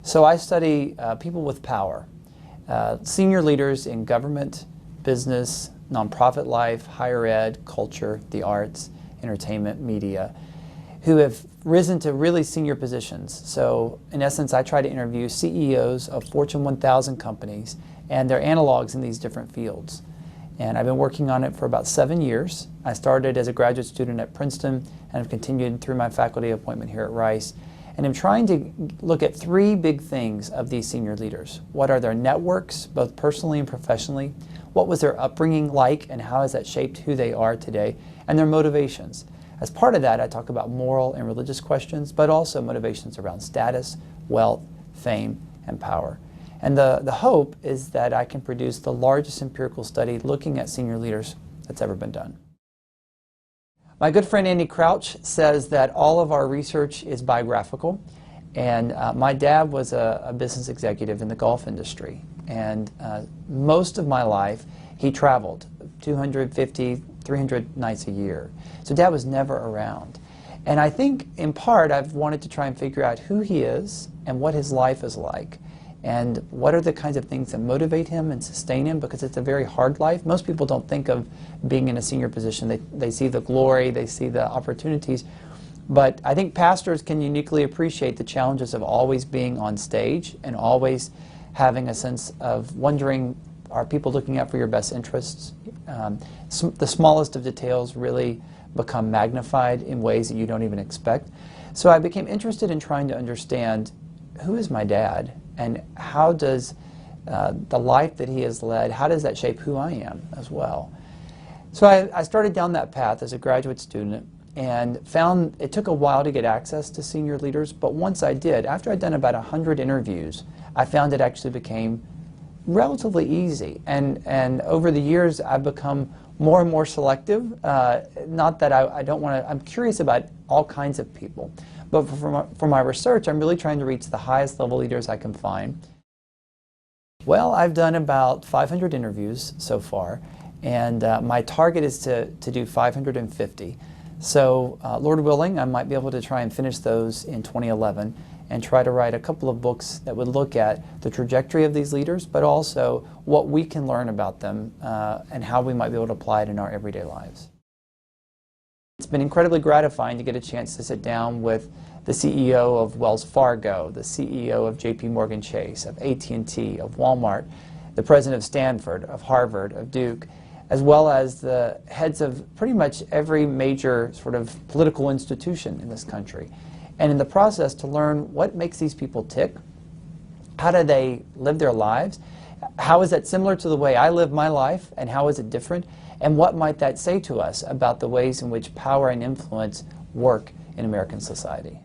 So I study people with power, senior leaders in government, business, nonprofit life, higher ed, culture, the arts, entertainment, media, who have risen to really senior positions. So in essence, I try to interview CEOs of Fortune 1000 companies and their analogs in these different fields. And I've been working on it for about 7 years. I started as a graduate student at Princeton and have continued through my faculty appointment here at Rice. And I'm trying to look at 3 big things of these senior leaders. What are their networks, both personally and professionally? What was their upbringing like, and how has that shaped who they are today? And their motivations. As part of that, I talk about moral and religious questions, but also motivations around status, wealth, fame, and power. And the hope is that I can produce the largest empirical study looking at senior leaders that's ever been done. My good friend Andy Crouch says that all of our research is biographical, and my dad was a business executive in the golf industry, and most of my life he traveled 250, 300 nights a year. So Dad was never around. And I think in part I've wanted to try and figure out who he is and what his life is like, and what are the kinds of things that motivate him and sustain him, because it's a very hard life. Most people don't think of being in a senior position. They see the glory, they see the opportunities, but I think pastors can uniquely appreciate the challenges of always being on stage and always having a sense of wondering, are people looking out for your best interests? The smallest of details really become magnified in ways that you don't even expect. So I became interested in trying to understand, who is my dad, and how does the life that he has led, how does that shape who I am as well? So I started down that path as a graduate student and found it took a while to get access to senior leaders, but once I did, after I'd done about 100 interviews, I found it actually became relatively easy. And over the years, I've become more and more selective. Not that I don't want to, I'm curious about all kinds of people. But for my research, I'm really trying to reach the highest level leaders I can find. Well, I've done about 500 interviews so far, and my target is to do 550. So, Lord willing, I might be able to try and finish those in 2011 and try to write a couple of books that would look at the trajectory of these leaders, but also what we can learn about them and how we might be able to apply it in our everyday lives. It's been incredibly gratifying to get a chance to sit down with the CEO of Wells Fargo, the CEO of JP Morgan Chase, of AT&T, of Walmart, the president of Stanford, of Harvard, of Duke, as well as the heads of pretty much every major sort of political institution in this country. And in the process to learn what makes these people tick, how do they live their lives, how is that similar to the way I live my life, and how is it different, and what might that say to us about the ways in which power and influence work in American society.